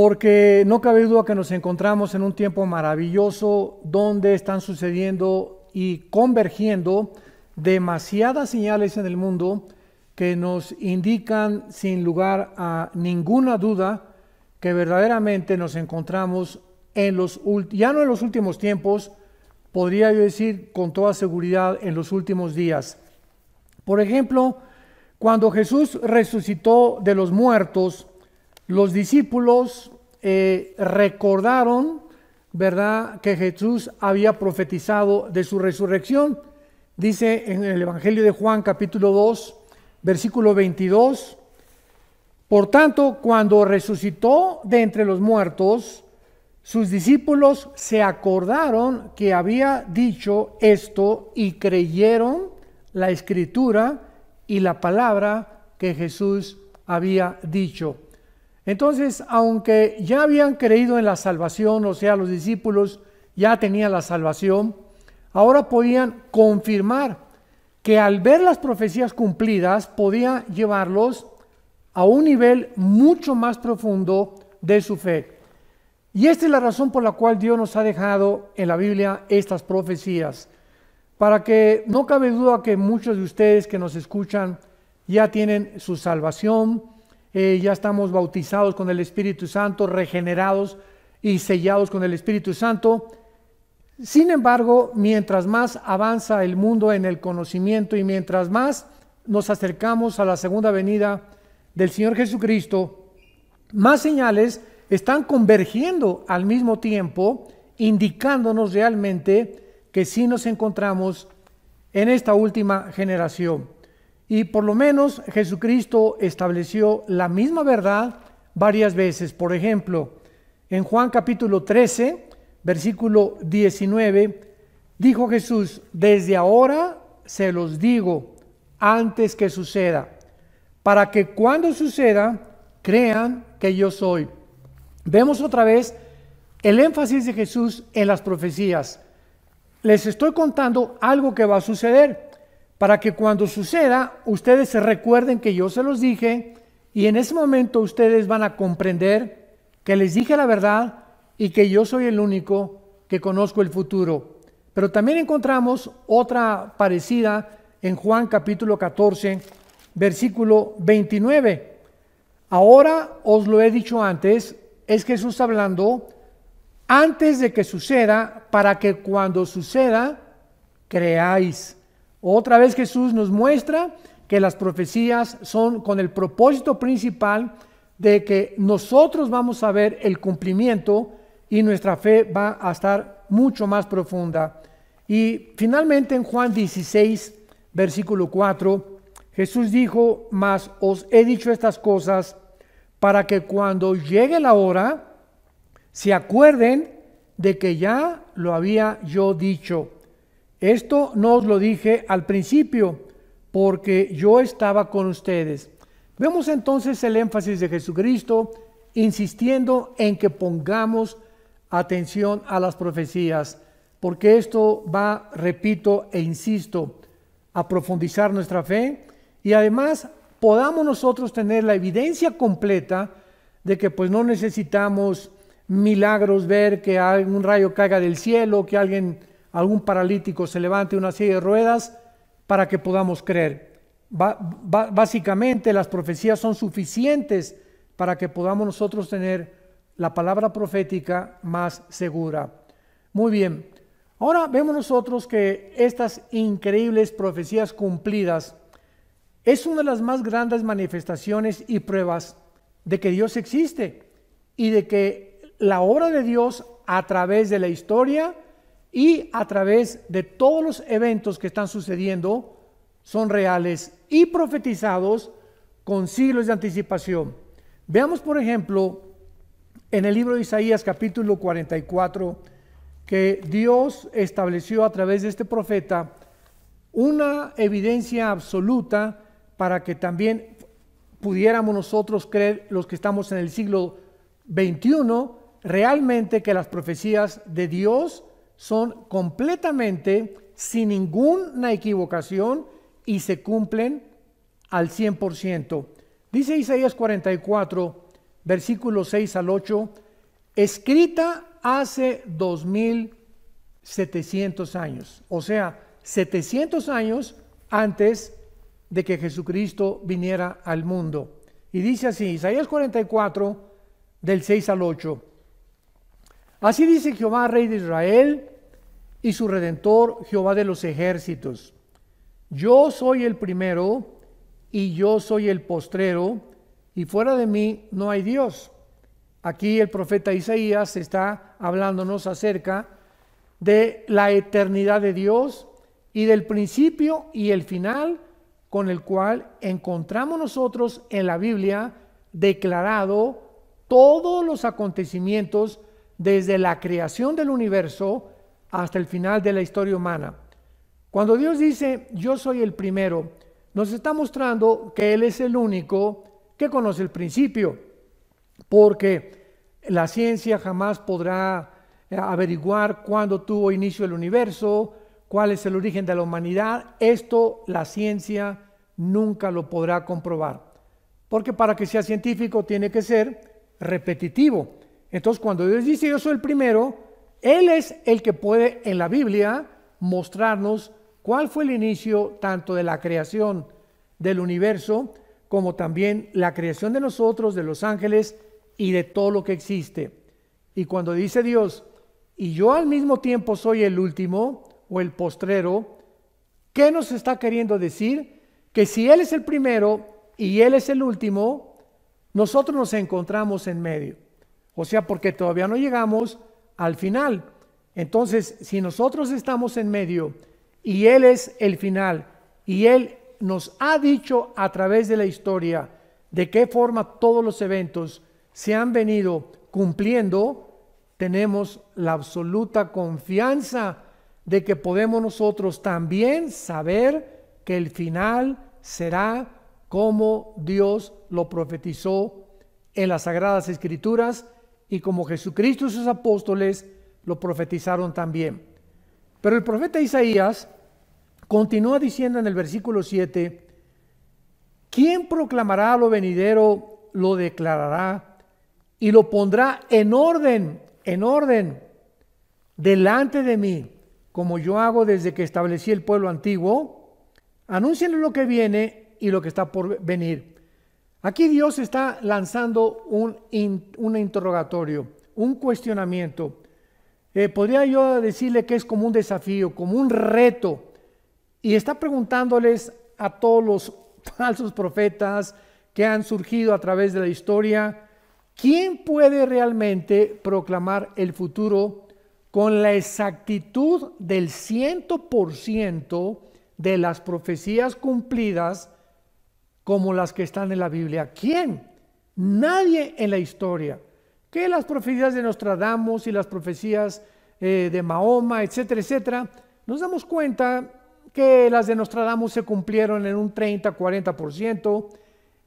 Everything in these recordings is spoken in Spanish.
porque no cabe duda que nos encontramos en un tiempo maravilloso donde están sucediendo y convergiendo demasiadas señales en el mundo que nos indican sin lugar a ninguna duda que verdaderamente nos encontramos ya no en los últimos tiempos, podría yo decir con toda seguridad en los últimos días. Por ejemplo, cuando Jesús resucitó de los muertos, los discípulos recordaron, ¿verdad?, que Jesús había profetizado de su resurrección. Dice en el Evangelio de Juan, capítulo 2, versículo 22, por tanto, cuando resucitó de entre los muertos, sus discípulos se acordaron que había dicho esto y creyeron la escritura y la palabra que Jesús había dicho. Entonces, aunque ya habían creído en la salvación, o sea, los discípulos ya tenían la salvación, ahora podían confirmar que al ver las profecías cumplidas, podía llevarlos a un nivel mucho más profundo de su fe. Y esta es la razón por la cual Dios nos ha dejado en la Biblia estas profecías, para que no cabe duda que muchos de ustedes que nos escuchan ya tienen su salvación, ya estamos bautizados con el Espíritu Santo, regenerados y sellados con el Espíritu Santo. Sin embargo, mientras más avanza el mundo en el conocimiento y mientras más nos acercamos a la segunda venida del Señor Jesucristo, más señales están convergiendo al mismo tiempo, indicándonos realmente que sí nos encontramos en esta última generación. Y por lo menos Jesucristo estableció la misma verdad varias veces. Por ejemplo, en Juan capítulo 13, versículo 19, dijo Jesús: desde ahora se los digo antes que suceda, para que cuando suceda crean que yo soy. Vemos otra vez el énfasis de Jesús en las profecías. Les estoy contando algo que va a suceder, para que cuando suceda ustedes se recuerden que yo se los dije, y en ese momento ustedes van a comprender que les dije la verdad y que yo soy el único que conozco el futuro. Pero también encontramos otra parecida en Juan capítulo 14, versículo 29. Ahora os lo he dicho antes, es Jesús hablando, antes de que suceda, para que cuando suceda, creáis. Otra vez Jesús nos muestra que las profecías son con el propósito principal de que nosotros vamos a ver el cumplimiento y nuestra fe va a estar mucho más profunda. Y finalmente en Juan 16, versículo 4, Jesús dijo: mas os he dicho estas cosas para que cuando llegue la hora se acuerden de que ya lo había yo dicho. Esto no os lo dije al principio, porque yo estaba con ustedes. Vemos entonces el énfasis de Jesucristo insistiendo en que pongamos atención a las profecías, porque esto va, repito e insisto, a profundizar nuestra fe y además podamos nosotros tener la evidencia completa de que pues no necesitamos milagros, ver que algún rayo caiga del cielo, que algún paralítico se levante una silla de ruedas para que podamos creer. Básicamente las profecías son suficientes para que podamos nosotros tener la palabra profética más segura. Muy bien, ahora vemos nosotros que estas increíbles profecías cumplidas es una de las más grandes manifestaciones y pruebas de que Dios existe y de que la obra de Dios a través de la historia y a través de todos los eventos que están sucediendo son reales y profetizados con siglos de anticipación. Veamos, por ejemplo, en el libro de Isaías capítulo 44, que Dios estableció a través de este profeta una evidencia absoluta para que también pudiéramos nosotros creer, los que estamos en el siglo XXI, realmente que las profecías de Dios son completamente sin ninguna equivocación y se cumplen al 100%. Dice Isaías 44, versículos 6 al 8, escrita hace 2700 años, o sea, 700 años antes de que Jesucristo viniera al mundo. Y dice así, Isaías 44, del 6 al 8. Así dice Jehová, Rey de Israel, y su Redentor, Jehová de los ejércitos. Yo soy el primero, y yo soy el postrero, y fuera de mí no hay Dios. Aquí el profeta Isaías está hablándonos acerca de la eternidad de Dios y del principio y el final con el cual encontramos nosotros en la Biblia declarado todos los acontecimientos desde la creación del universo hasta el final de la historia humana. Cuando Dios dice, yo soy el primero, nos está mostrando que Él es el único que conoce el principio, porque la ciencia jamás podrá averiguar cuándo tuvo inicio el universo, cuál es el origen de la humanidad. Esto la ciencia nunca lo podrá comprobar, porque para que sea científico tiene que ser repetitivo. Entonces, cuando Dios dice yo soy el primero, Él es el que puede en la Biblia mostrarnos cuál fue el inicio tanto de la creación del universo como también la creación de nosotros, de los ángeles y de todo lo que existe. Y cuando dice Dios, y yo al mismo tiempo soy el último o el postrero, ¿qué nos está queriendo decir? Que si Él es el primero y Él es el último, nosotros nos encontramos en medio. O sea, porque todavía no llegamos al final. Entonces, si nosotros estamos en medio y Él es el final y Él nos ha dicho a través de la historia de qué forma todos los eventos se han venido cumpliendo, tenemos la absoluta confianza de que podemos nosotros también saber que el final será como Dios lo profetizó en las Sagradas Escrituras y como Jesucristo y sus apóstoles lo profetizaron también. Pero el profeta Isaías continúa diciendo en el versículo 7, ¿quién proclamará lo venidero, lo declarará y lo pondrá en orden, delante de mí, como yo hago desde que establecí el pueblo antiguo? Anuncien lo que viene y lo que está por venir. Aquí Dios está lanzando un interrogatorio, un cuestionamiento. Podría yo decirle que es como un desafío, como un reto. Y está preguntándoles a todos los falsos profetas que han surgido a través de la historia, ¿quién puede realmente proclamar el futuro con la exactitud del 100% de las profecías cumplidas como las que están en la Biblia? ¿Quién? Nadie en la historia. Que las profecías de Nostradamus y las profecías de Mahoma, etcétera, etcétera, nos damos cuenta que las de Nostradamus se cumplieron en un 30-40%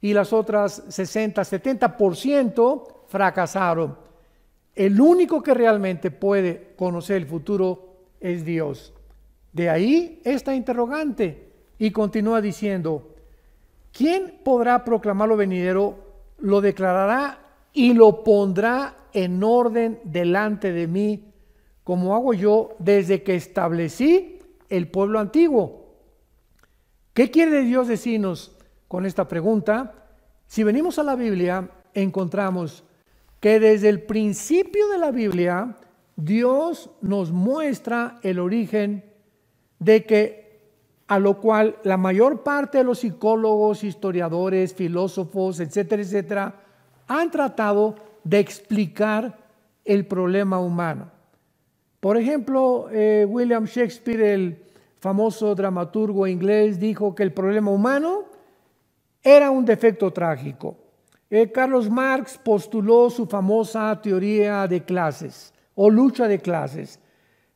y las otras 60-70% fracasaron. El único que realmente puede conocer el futuro es Dios. De ahí esta interrogante, y continúa diciendo, ¿quién podrá proclamar lo venidero, lo declarará y lo pondrá en orden delante de mí, como hago yo desde que establecí el pueblo antiguo? ¿Qué quiere Dios decirnos con esta pregunta? Si venimos a la Biblia, encontramos que desde el principio de la Biblia, Dios nos muestra el origen de que, a lo cual la mayor parte de los psicólogos, historiadores, filósofos, etcétera, etcétera, han tratado de explicar el problema humano. Por ejemplo, William Shakespeare, el famoso dramaturgo inglés, dijo que el problema humano era un defecto trágico. Carlos Marx postuló su famosa teoría de clases o lucha de clases,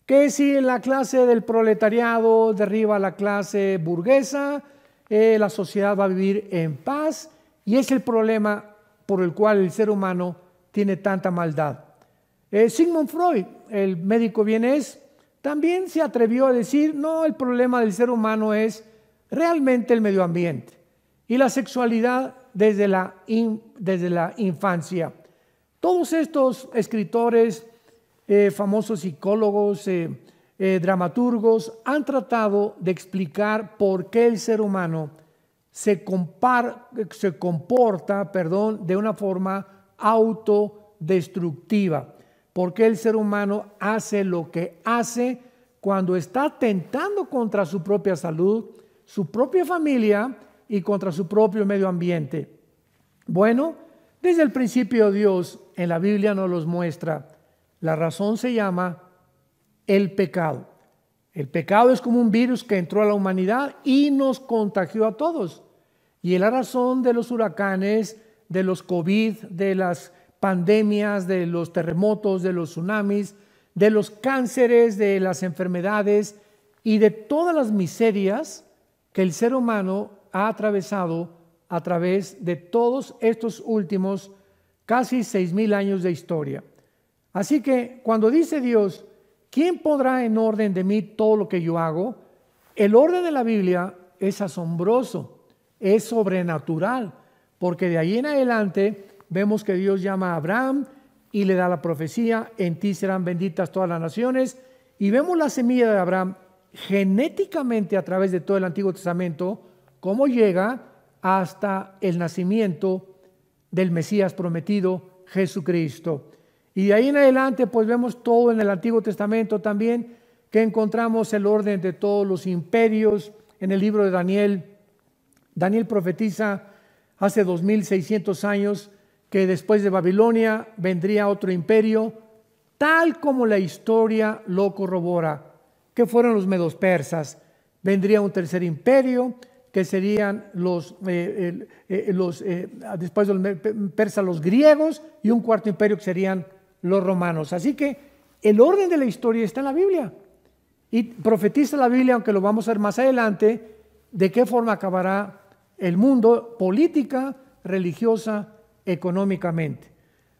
que si la clase del proletariado derriba a la clase burguesa, la sociedad va a vivir en paz, y es el problema por el cual el ser humano tiene tanta maldad. Sigmund Freud, el médico vienés, también se atrevió a decir, no, el problema del ser humano es realmente el medio ambiente y la sexualidad desde la infancia. Todos estos escritores, famosos psicólogos, dramaturgos, han tratado de explicar por qué el ser humano se comporta de una forma autodestructiva. ¿Por qué el ser humano hace lo que hace cuando está atentando contra su propia salud, su propia familia y contra su propio medio ambiente? Bueno, desde el principio Dios en la Biblia nos los muestra. La razón se llama el pecado. El pecado es como un virus que entró a la humanidad y nos contagió a todos. Y es la razón de los huracanes, de los COVID, de las pandemias, de los terremotos, de los tsunamis, de los cánceres, de las enfermedades y de todas las miserias que el ser humano ha atravesado a través de todos estos últimos casi 6,000 años de historia. Así que cuando dice Dios, ¿quién podrá en orden de mí todo lo que yo hago? El orden de la Biblia es asombroso, es sobrenatural, porque de ahí en adelante vemos que Dios llama a Abraham y le da la profecía, en ti serán benditas todas las naciones, y vemos la semilla de Abraham genéticamente a través de todo el Antiguo Testamento, cómo llega hasta el nacimiento del Mesías prometido, Jesucristo. Y de ahí en adelante pues vemos todo en el Antiguo Testamento también, que encontramos el orden de todos los imperios. En el libro de Daniel, Daniel profetiza hace 2600 años que después de Babilonia vendría otro imperio, tal como la historia lo corrobora, que fueron los medos persas. Vendría un tercer imperio, que serían después de los persas, los griegos, y un cuarto imperio que serían los romanos. Así que el orden de la historia está en la Biblia. Y profetiza la Biblia, aunque lo vamos a ver más adelante, de qué forma acabará el mundo política, religiosa, económicamente.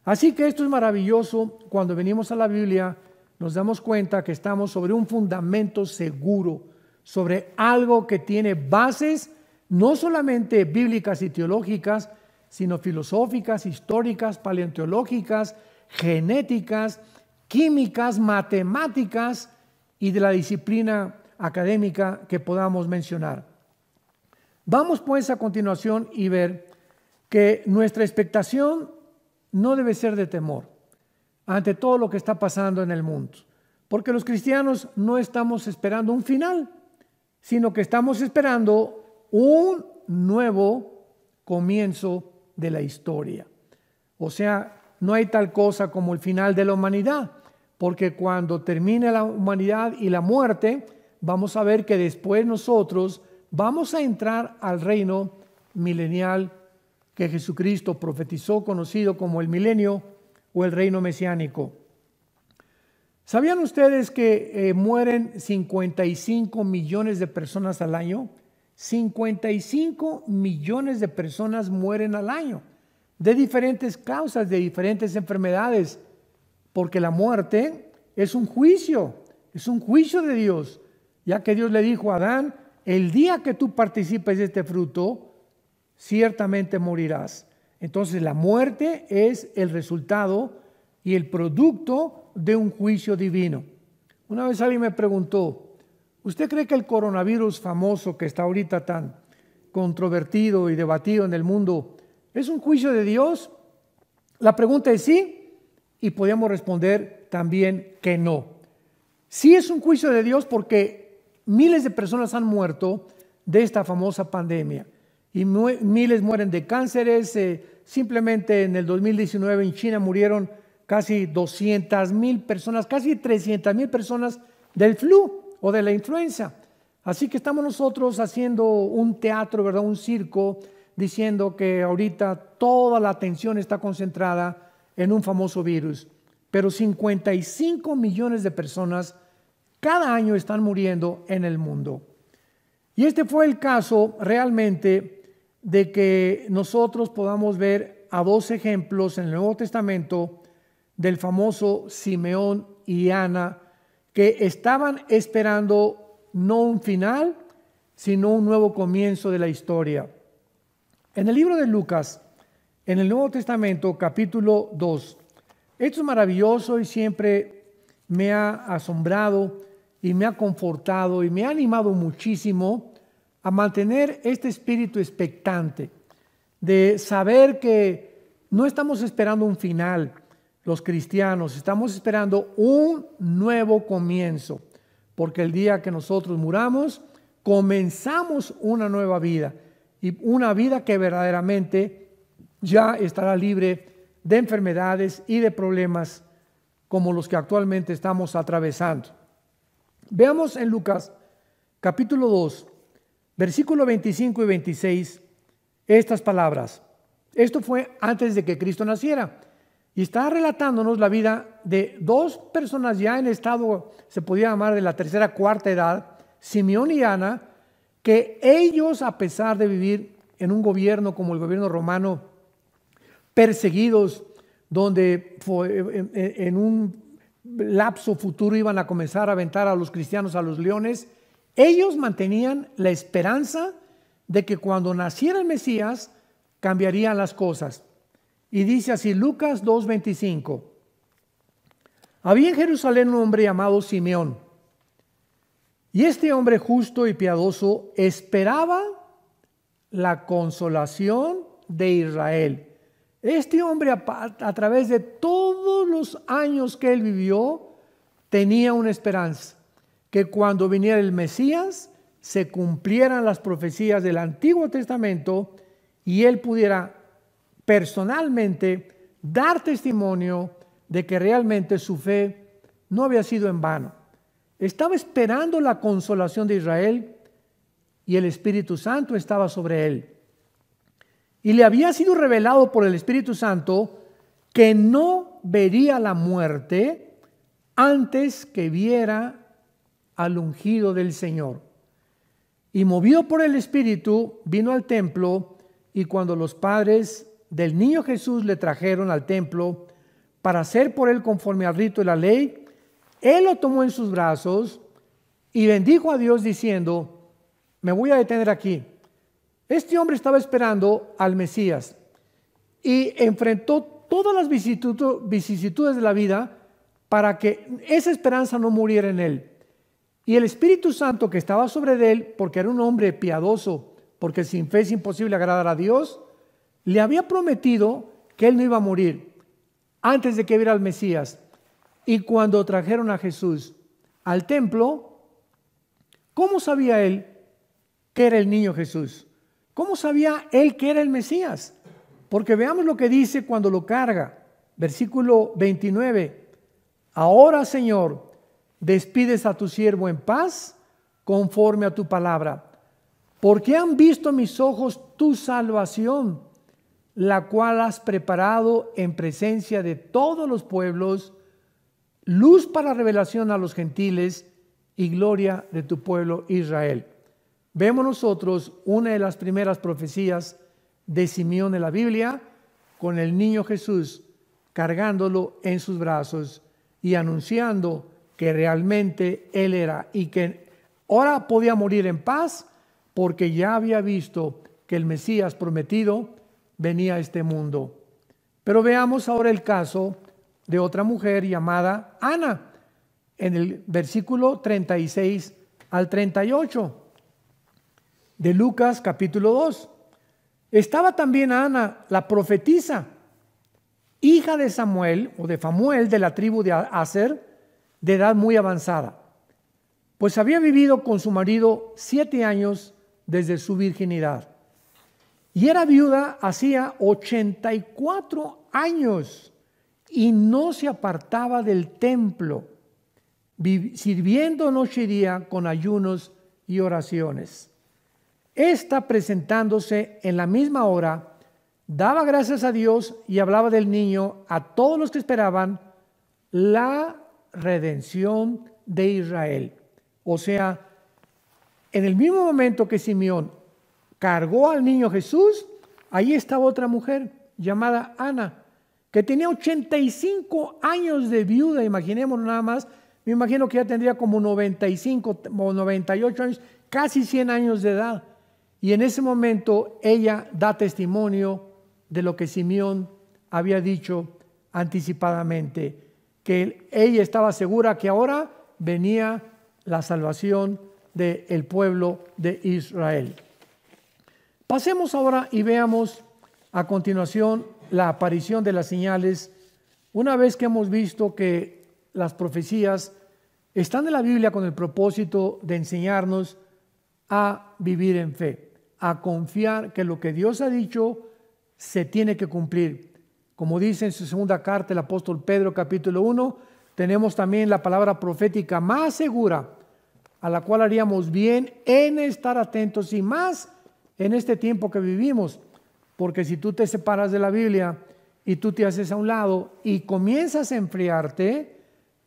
Así que esto es maravilloso. Cuando venimos a la Biblia nos damos cuenta que estamos sobre un fundamento seguro, sobre algo que tiene bases no solamente bíblicas y teológicas, sino filosóficas, históricas, paleontológicas, genéticas, químicas, matemáticas y de la disciplina académica que podamos mencionar. Vamos pues a continuación y ver que nuestra expectación no debe ser de temor ante todo lo que está pasando en el mundo, porque los cristianos no estamos esperando un final, sino que estamos esperando un nuevo comienzo de la historia. O sea, no hay tal cosa como el final de la humanidad, porque cuando termine la humanidad y la muerte, vamos a ver que después nosotros vamos a entrar al reino milenial que Jesucristo profetizó, conocido como el milenio o el reino mesiánico. ¿Sabían ustedes que mueren 55 millones de personas al año? 55 millones de personas mueren al año, de diferentes causas, de diferentes enfermedades, porque la muerte es un juicio de Dios, ya que Dios le dijo a Adán, el día que tú participes de este fruto, ciertamente morirás. Entonces la muerte es el resultado y el producto de un juicio divino. Una vez alguien me preguntó, ¿usted cree que el coronavirus famoso que está ahorita tan controvertido y debatido en el mundo es un juicio de Dios? La pregunta es sí, y podemos responder también que no. Sí es un juicio de Dios porque miles de personas han muerto de esta famosa pandemia y miles mueren de cánceres. Simplemente en el 2019 en China murieron casi 200,000 personas, casi 300,000 personas del flu o de la influenza. Así que estamos nosotros haciendo un teatro, ¿verdad? Un circo, diciendo que ahorita toda la atención está concentrada en un famoso virus. Pero 55 millones de personas cada año están muriendo en el mundo. Y este fue el caso realmente de que nosotros podamos ver a dos ejemplos en el Nuevo Testamento del famoso Simeón y Ana, que estaban esperando no un final, sino un nuevo comienzo de la historia. En el libro de Lucas, en el Nuevo Testamento, capítulo 2, esto es maravilloso y siempre me ha asombrado y me ha confortado y me ha animado muchísimo a mantener este espíritu expectante de saber que no estamos esperando un final, los cristianos, estamos esperando un nuevo comienzo, porque el día que nosotros muramos, comenzamos una nueva vida y una vida que verdaderamente ya estará libre de enfermedades y de problemas como los que actualmente estamos atravesando. Veamos en Lucas capítulo 2, versículo 25 y 26, estas palabras. Esto fue antes de que Cristo naciera y está relatándonos la vida de dos personas ya en estado, se podía llamar de la tercera, cuarta edad, Simeón y Ana, que ellos, a pesar de vivir en un gobierno como el gobierno romano, perseguidos, donde en un lapso futuro iban a comenzar a aventar a los cristianos a los leones, ellos mantenían la esperanza de que cuando naciera el Mesías cambiarían las cosas. Y dice así Lucas 2:25: había en Jerusalén un hombre llamado Simeón, y este hombre justo y piadoso esperaba la consolación de Israel. Este hombre, a través de todos los años que él vivió, tenía una esperanza, que cuando viniera el Mesías se cumplieran las profecías del Antiguo Testamento y él pudiera personalmente dar testimonio de que realmente su fe no había sido en vano. Estaba esperando la consolación de Israel y el Espíritu Santo estaba sobre él. Y le había sido revelado por el Espíritu Santo que no vería la muerte antes que viera al ungido del Señor. Y movido por el Espíritu, vino al templo, y cuando los padres del niño Jesús le trajeron al templo para hacer por él conforme al rito de la ley, él lo tomó en sus brazos y bendijo a Dios diciendo: me voy a detener aquí. Este hombre estaba esperando al Mesías y enfrentó todas las vicisitudes de la vida para que esa esperanza no muriera en él. Y el Espíritu Santo que estaba sobre él, porque era un hombre piadoso, porque sin fe es imposible agradar a Dios, le había prometido que él no iba a morir antes de que viera al Mesías. Y cuando trajeron a Jesús al templo, ¿cómo sabía él que era el niño Jesús? ¿Cómo sabía él que era el Mesías? Porque veamos lo que dice cuando lo carga. Versículo 29. Ahora, Señor, despides a tu siervo en paz conforme a tu palabra, porque han visto mis ojos tu salvación, la cual has preparado en presencia de todos los pueblos, luz para revelación a los gentiles y gloria de tu pueblo Israel. Vemos nosotros una de las primeras profecías de Simeón en la Biblia, con el niño Jesús cargándolo en sus brazos y anunciando que realmente él era y que ahora podía morir en paz porque ya había visto que el Mesías prometido venía a este mundo. Pero veamos ahora el caso de otra mujer llamada Ana, en el versículo 36 al 38. De Lucas capítulo 2. Estaba también Ana, la profetisa, hija de Samuel o de Famuel, de la tribu de Aser, de edad muy avanzada, pues había vivido con su marido 7 años desde su virginidad, y era viuda hacía 84 años y no se apartaba del templo, sirviendo noche y día con ayunos y oraciones. Esta, presentándose en la misma hora, daba gracias a Dios y hablaba del niño a todos los que esperaban la redención de Israel. O sea, en el mismo momento que Simeón cargó al niño Jesús, ahí estaba otra mujer llamada Ana, que tenía 85 años de viuda, imaginémonos nada más. Me imagino que ya tendría como 95 o 98 años, casi 100 años de edad. Y en ese momento ella da testimonio de lo que Simeón había dicho anticipadamente, que ella estaba segura que ahora venía la salvación del pueblo de Israel. Pasemos ahora y veamos a continuación la aparición de las señales. Una vez que hemos visto que las profecías están en la Biblia con el propósito de enseñarnos a vivir en fe, a confiar que lo que Dios ha dicho se tiene que cumplir. Como dice en su segunda carta el apóstol Pedro, capítulo 1, tenemos también la palabra profética más segura, a la cual haríamos bien en estar atentos, y más en este tiempo que vivimos, porque si tú te separas de la Biblia y tú te haces a un lado y comienzas a enfriarte,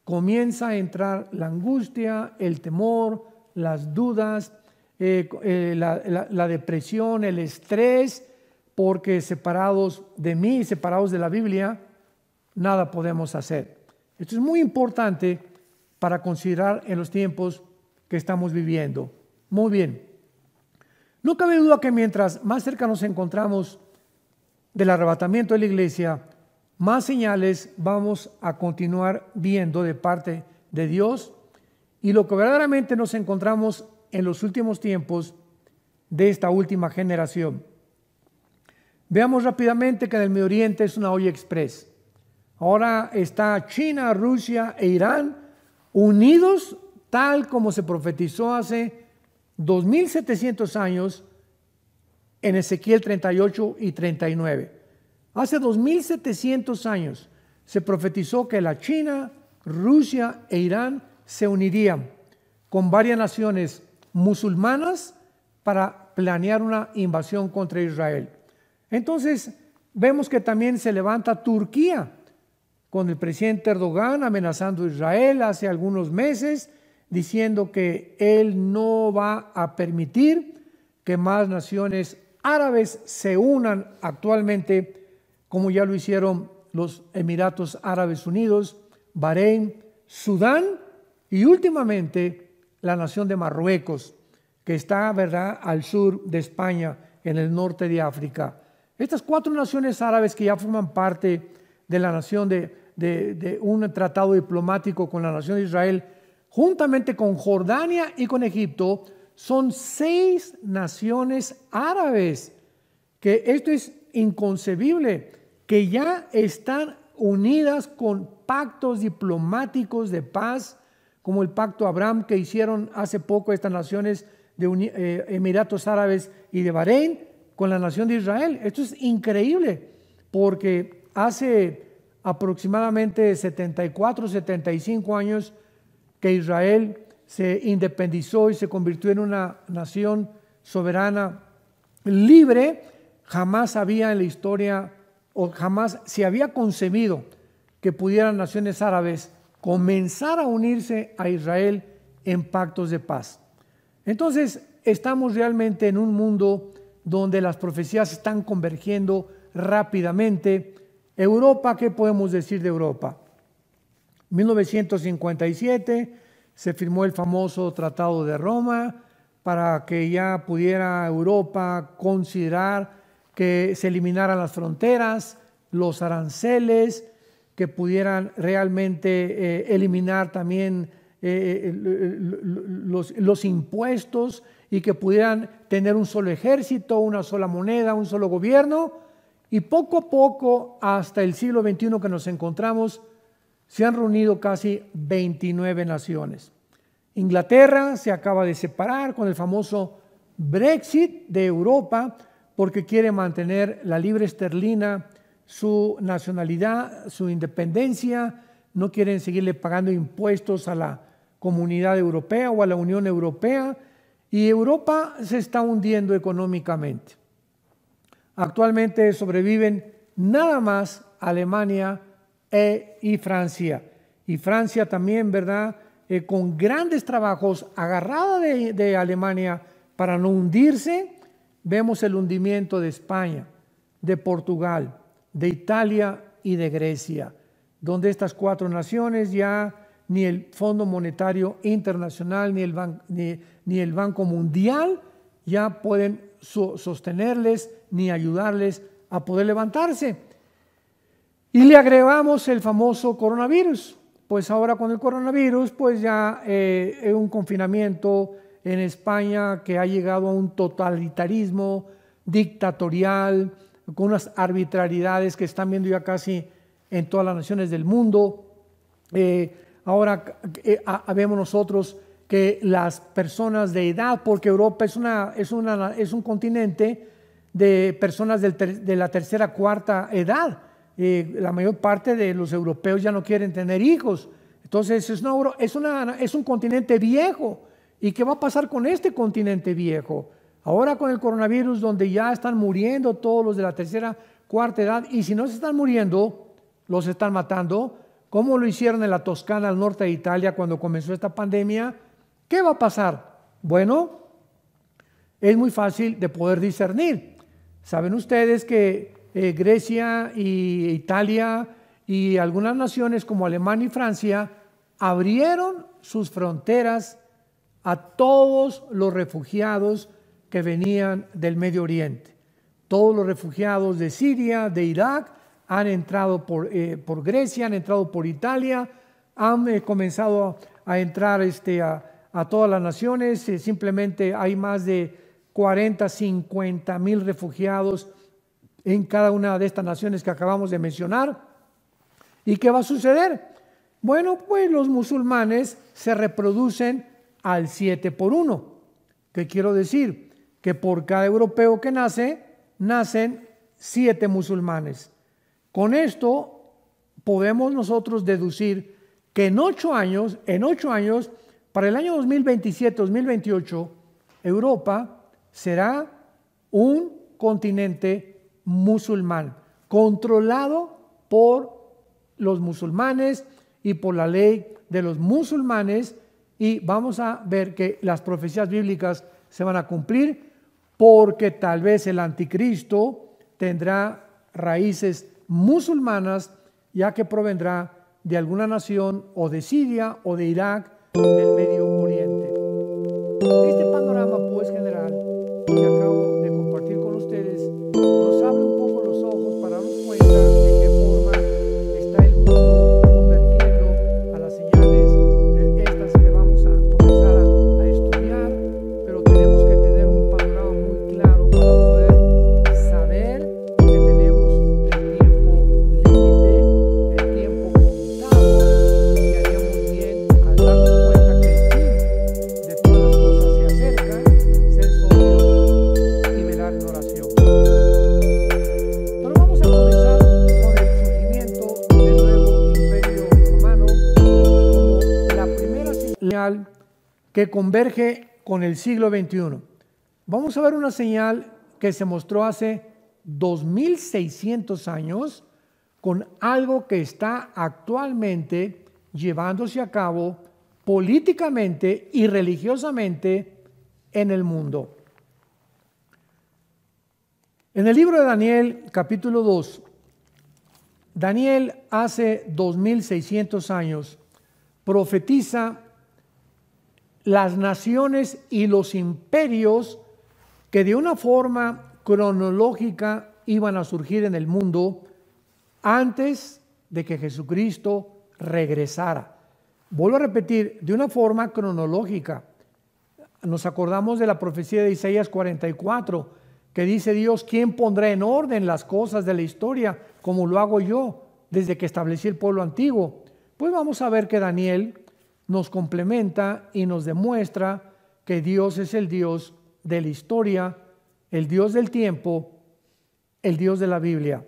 comienza a entrar la angustia, el temor, las dudas, la depresión, el estrés, porque separados de mí, separados de la Biblia, nada podemos hacer. Esto es muy importante para considerar en los tiempos que estamos viviendo. Muy bien. No cabe duda que mientras más cerca nos encontramos del arrebatamiento de la iglesia, más señales vamos a continuar viendo de parte de Dios, y lo que verdaderamente nos encontramos en los últimos tiempos de esta última generación. Veamos rápidamente que en el Medio Oriente es una olla express. Ahora está China, Rusia e Irán unidos tal como se profetizó hace 2700 años en Ezequiel 38 y 39. Hace 2700 años se profetizó que la China, Rusia e Irán se unirían con varias naciones musulmanas para planear una invasión contra Israel. Entonces vemos que también se levanta Turquía con el presidente Erdogan amenazando a Israel hace algunos meses, diciendo que él no va a permitir que más naciones árabes se unan actualmente, como ya lo hicieron los Emiratos Árabes Unidos, Bahrein, Sudán y últimamente la nación de Marruecos, que está, ¿verdad?, al sur de España, en el norte de África. Estas 4 naciones árabes que ya forman parte de la nación de un tratado diplomático con la nación de Israel, juntamente con Jordania y con Egipto, son 6 naciones árabes, que esto es inconcebible, que ya están unidas con pactos diplomáticos de paz, como el pacto Abraham que hicieron hace poco estas naciones de Emiratos Árabes y de Bahrein con la nación de Israel. Esto es increíble, porque hace aproximadamente 74, 75 años que Israel se independizó y se convirtió en una nación soberana libre. Jamás había en la historia, o jamás se había concebido que pudieran naciones árabes comenzar a unirse a Israel en pactos de paz. Entonces estamos realmente en un mundo donde las profecías están convergiendo rápidamente. Europa, ¿qué podemos decir de Europa? 1957 se firmó el famoso Tratado de Roma para que ya pudiera Europa considerar que se eliminaran las fronteras, los aranceles, que pudieran realmente eliminar también los impuestos, y que pudieran tener un solo ejército, una sola moneda, un solo gobierno. Y poco a poco, hasta el siglo XXI que nos encontramos, se han reunido casi 29 naciones. Inglaterra se acaba de separar con el famoso Brexit de Europa, porque quiere mantener la libra esterlina, su nacionalidad, su independencia. No quieren seguirle pagando impuestos a la Comunidad Europea o a la Unión Europea, y Europa se está hundiendo económicamente. Actualmente sobreviven nada más Alemania y Francia. Y Francia también, ¿verdad?, con grandes trabajos, agarrada de Alemania para no hundirse. Vemos el hundimiento de España, de Portugal, de Italia y de Grecia, donde estas 4 naciones ya ni el Fondo Monetario Internacional ni el Banco Mundial ya pueden sostenerles ni ayudarles a poder levantarse. Y le agregamos el famoso coronavirus. Pues ahora con el coronavirus, pues ya es un confinamiento en España que ha llegado a un totalitarismo dictatorial, con unas arbitrariedades que están viendo ya casi en todas las naciones del mundo. Ahora vemos nosotros que las personas de edad, porque Europa es un continente de personas de la tercera, cuarta edad. La mayor parte de los europeos ya no quieren tener hijos. Entonces es un continente viejo. ¿Y qué va a pasar con este continente viejo? Ahora con el coronavirus, donde ya están muriendo todos los de la tercera, cuarta edad, y si no se están muriendo, los están matando, como lo hicieron en la Toscana, al norte de Italia, cuando comenzó esta pandemia. ¿Qué va a pasar? Bueno, es muy fácil de poder discernir. Saben ustedes que Grecia y Italia y algunas naciones como Alemania y Francia abrieron sus fronteras a todos los refugiados que venían del Medio Oriente. Todos los refugiados de Siria, de Irak, han entrado por Grecia, han entrado por Italia, han comenzado a entrar a todas las naciones. Simplemente hay más de 40, 50 mil refugiados en cada una de estas naciones que acabamos de mencionar. ¿Y qué va a suceder? Bueno, pues los musulmanes se reproducen al 7:1. ¿Qué quiero decir? Que por cada europeo que nace, nacen 7 musulmanes. Con esto podemos nosotros deducir que en 8 años, para el año 2027-2028, Europa será un continente musulmán, controlado por los musulmanes y por la ley de los musulmanes, y vamos a ver que las profecías bíblicas se van a cumplir, porque tal vez el anticristo tendrá raíces musulmanas, ya que provendrá de alguna nación o de Siria o de Irak, del Medio Oriente. Este panorama pues general que acabo de compartir con ustedes nos abre un poco los ojos para darnos cuenta de qué forma está el mundo convergiendo a las señales de estas que vamos a comenzar a estudiar, pero tenemos que tener un panorama muy claro para poder saber que tenemos el tiempo límite, el tiempo contado, y haríamos bien al darnos cuenta que el fin de todas las cosas se acerca, ser sobrios y velar en oración. Pero vamos a comenzar con el surgimiento del nuevo imperio romano como la primera señal que converge con el siglo XXI. Vamos a ver una señal que se mostró hace 2600 años con algo que está actualmente llevándose a cabo políticamente y religiosamente en el mundo. En el libro de Daniel, capítulo 2, Daniel hace 2600 años profetiza las naciones y los imperios que de una forma cronológica iban a surgir en el mundo antes de que Jesucristo regresara. Vuelvo a repetir, de una forma cronológica. Nos acordamos de la profecía de Isaías 44, que dice Dios: ¿quién pondrá en orden las cosas de la historia como lo hago yo desde que establecí el pueblo antiguo? Pues vamos a ver que Daniel nos complementa y nos demuestra que Dios es el Dios de la historia, el Dios del tiempo, el Dios de la Biblia.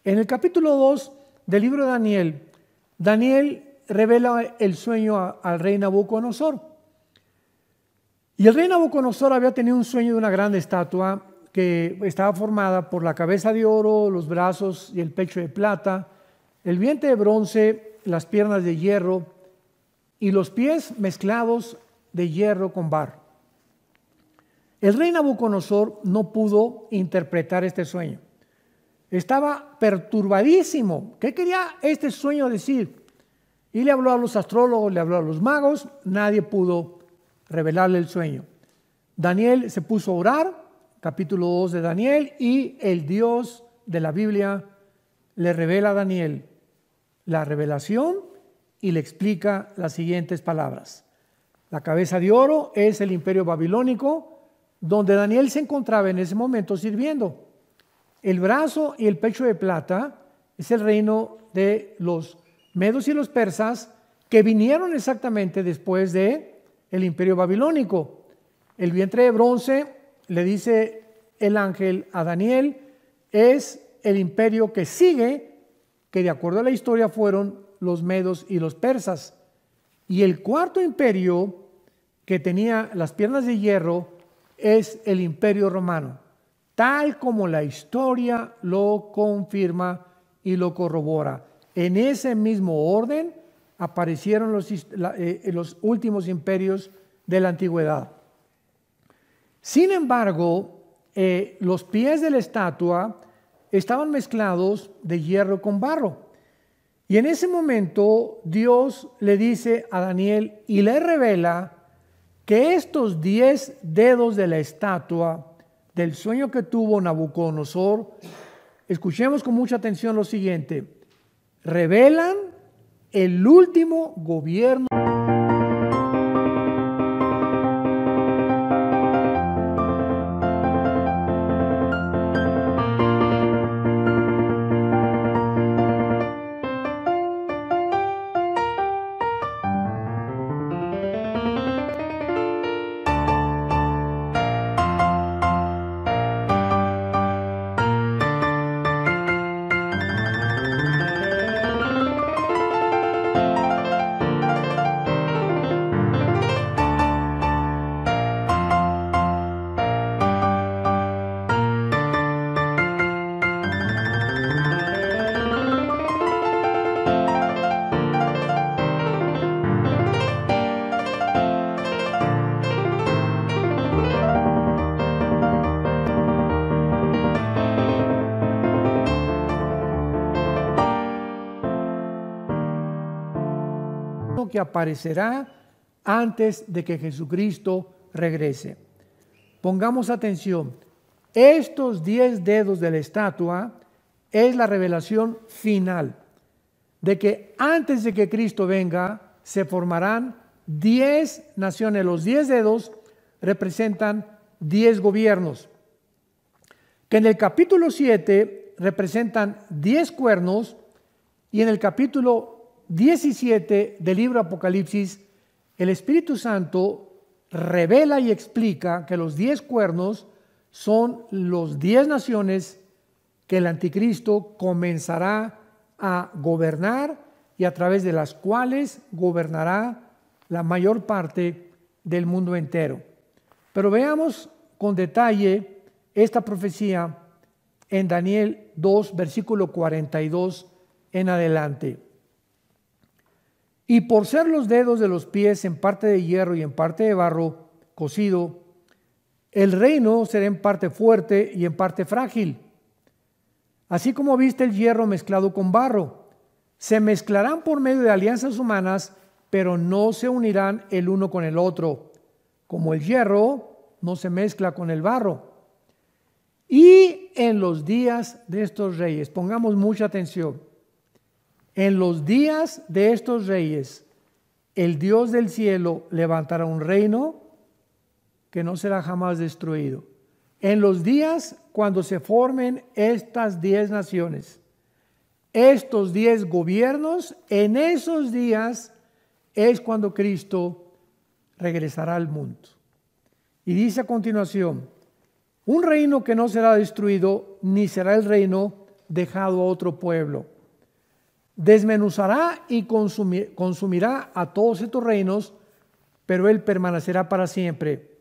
En el capítulo 2 del libro de Daniel, Daniel revela el sueño al rey Nabucodonosor. Y el rey Nabucodonosor había tenido un sueño de una gran estatua que estaba formada por la cabeza de oro, los brazos y el pecho de plata, el vientre de bronce, las piernas de hierro y los pies mezclados de hierro con barro. El rey Nabucodonosor no pudo interpretar este sueño. Estaba perturbadísimo. ¿Qué quería este sueño decir? Y le habló a los astrólogos, le habló a los magos, nadie pudo revelarle el sueño. Daniel se puso a orar capítulo 2 de Daniel, y el Dios de la Biblia le revela a Daniel la revelación y le explica las siguientes palabras. La cabeza de oro es el imperio babilónico, donde Daniel se encontraba en ese momento sirviendo. El brazo y el pecho de plata es el reino de los medos y los persas, que vinieron exactamente después de el imperio babilónico. El vientre de bronce, le dice el ángel a Daniel, es el imperio que sigue, que de acuerdo a la historia fueron los medos y los persas. Y el cuarto imperio, que tenía las piernas de hierro, es el imperio romano, tal como la historia lo confirma y lo corrobora. En ese mismo orden aparecieron los últimos imperios de la antigüedad. Sin embargo, los pies de la estatua estaban mezclados de hierro con barro. Y en ese momento Dios le dice a Daniel y le revela que estos 10 dedos de la estatua del sueño que tuvo Nabucodonosor, escuchemos con mucha atención lo siguiente, revelan el último gobierno que aparecerá antes de que Jesucristo regrese. Pongamos atención. Estos 10 dedos de la estatua es la revelación final de que antes de que Cristo venga se formarán 10 naciones. Los 10 dedos representan 10 gobiernos, que en el capítulo 7 representan 10 cuernos, y en el capítulo 17 del libro Apocalipsis, el Espíritu Santo revela y explica que los 10 cuernos son los 10 naciones que el anticristo comenzará a gobernar y a través de las cuales gobernará la mayor parte del mundo entero. Pero veamos con detalle esta profecía en Daniel 2, versículo 42 en adelante. Y por ser los dedos de los pies en parte de hierro y en parte de barro cocido, el reino será en parte fuerte y en parte frágil. Así como viste el hierro mezclado con barro, se mezclarán por medio de alianzas humanas, pero no se unirán el uno con el otro, como el hierro no se mezcla con el barro. Y en los días de estos reyes, pongamos mucha atención, en los días de estos reyes, el Dios del cielo levantará un reino que no será jamás destruido. En los días cuando se formen estas 10 naciones, estos 10 gobiernos, en esos días es cuando Cristo regresará al mundo. Y dice a continuación, un reino que no será destruido, ni será el reino dejado a otro pueblo. Desmenuzará y consumirá a todos estos reinos, pero él permanecerá para siempre.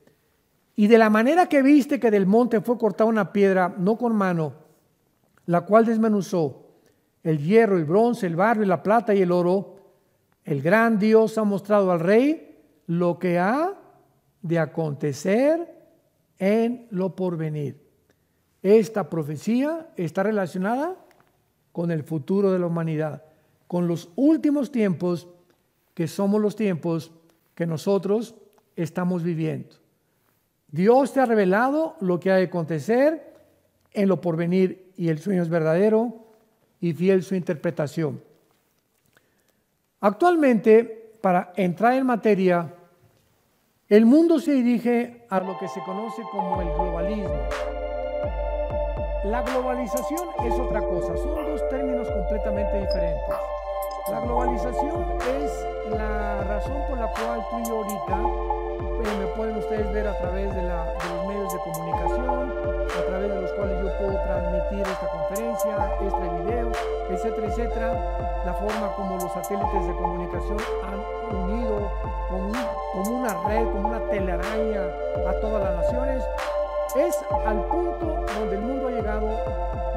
Y de la manera que viste que del monte fue cortada una piedra, no con mano, la cual desmenuzó el hierro, el bronce, el barro y la plata y el oro, el gran Dios ha mostrado al rey lo que ha de acontecer en lo porvenir. Esta profecía está relacionada con el futuro de la humanidad, con los últimos tiempos, que somos los tiempos que nosotros estamos viviendo. Dios te ha revelado lo que ha de acontecer en lo porvenir, y el sueño es verdadero y fiel su interpretación. Actualmente, para entrar en materia, el mundo se dirige a lo que se conoce como el globalismo. La globalización es otra cosa, son dos términos completamente diferentes. La globalización es la razón por la cual tú y yo ahorita me pueden ustedes ver a través de los medios de comunicación, a través de los cuales yo puedo transmitir esta conferencia, este video, etcétera, etcétera. La forma como los satélites de comunicación han unido como una red, como una telaraña a todas las naciones, es al punto donde el mundo ha llegado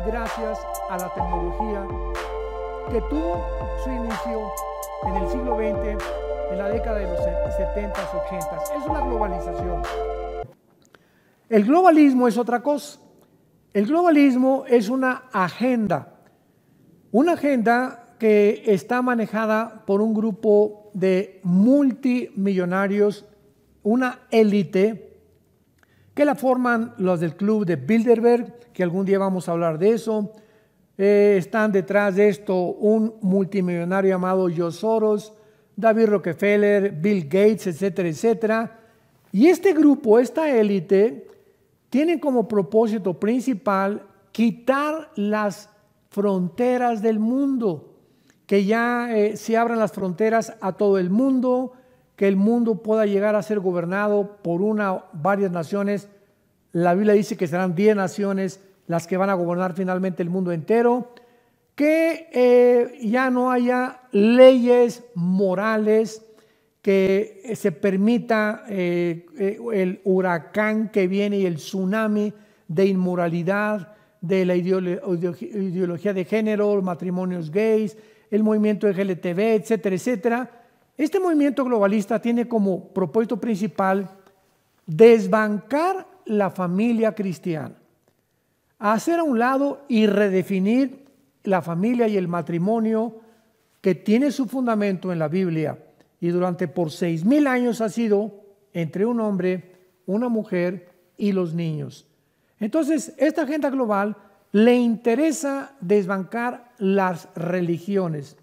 gracias a la tecnología que tuvo su inicio en el siglo XX, en la década de los 70s, 80s. Es una globalización. El globalismo es otra cosa. El globalismo es una agenda que está manejada por un grupo de multimillonarios, una élite, que la forman los del club de Bilderberg, que algún día vamos a hablar de eso. Están detrás de esto un multimillonario llamado George Soros, David Rockefeller, Bill Gates, etcétera, etcétera. Y este grupo, esta élite, tiene como propósito principal quitar las fronteras del mundo, que ya se abran las fronteras a todo el mundo, que el mundo pueda llegar a ser gobernado por varias naciones. La Biblia dice que serán 10 naciones las que van a gobernar finalmente el mundo entero, que ya no haya leyes morales, que se permita el huracán que viene y el tsunami de inmoralidad, de la ideología de género, matrimonios gays, el movimiento LGTB, etcétera, etcétera. Este movimiento globalista tiene como propósito principal desbancar la familia cristiana, hacer a un lado y redefinir la familia y el matrimonio que tiene su fundamento en la Biblia y durante por 6,000 años ha sido entre un hombre, una mujer y los niños. Entonces, esta agenda global le interesa desbancar las religiones,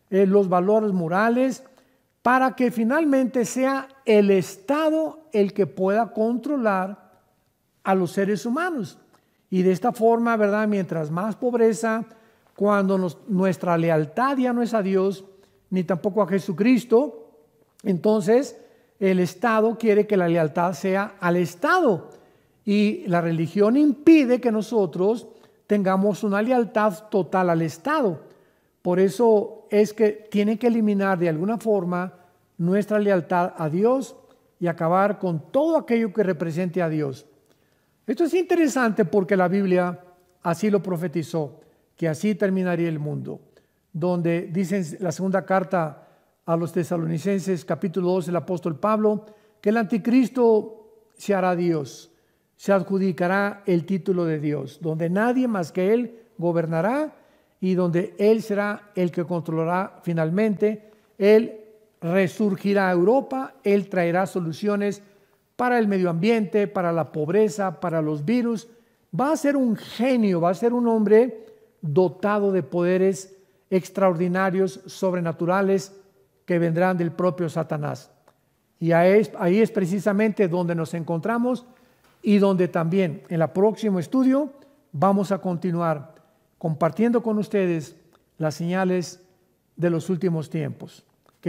los valores morales, para que finalmente sea el Estado el que pueda controlar a los seres humanos. Y de esta forma, ¿verdad? Mientras más pobreza, cuando nuestra lealtad ya no es a Dios, ni tampoco a Jesucristo, entonces el Estado quiere que la lealtad sea al Estado. Y la religión impide que nosotros tengamos una lealtad total al Estado. Por eso es que tiene que eliminar de alguna forma nuestra lealtad a Dios y acabar con todo aquello que represente a Dios. Esto es interesante porque la Biblia así lo profetizó, que así terminaría el mundo, donde dice en la segunda carta a los Tesalonicenses, capítulo 2, el apóstol Pablo, que el anticristo se hará Dios, se adjudicará el título de Dios, donde nadie más que Él gobernará y donde Él será el que controlará finalmente. Él resurgirá a Europa, Él traerá soluciones para el medio ambiente, para la pobreza, para los virus. Va a ser un genio, va a ser un hombre dotado de poderes extraordinarios, sobrenaturales, que vendrán del propio Satanás. Y ahí es precisamente donde nos encontramos y donde también en el próximo estudio vamos a continuar compartiendo con ustedes las señales de los últimos tiempos.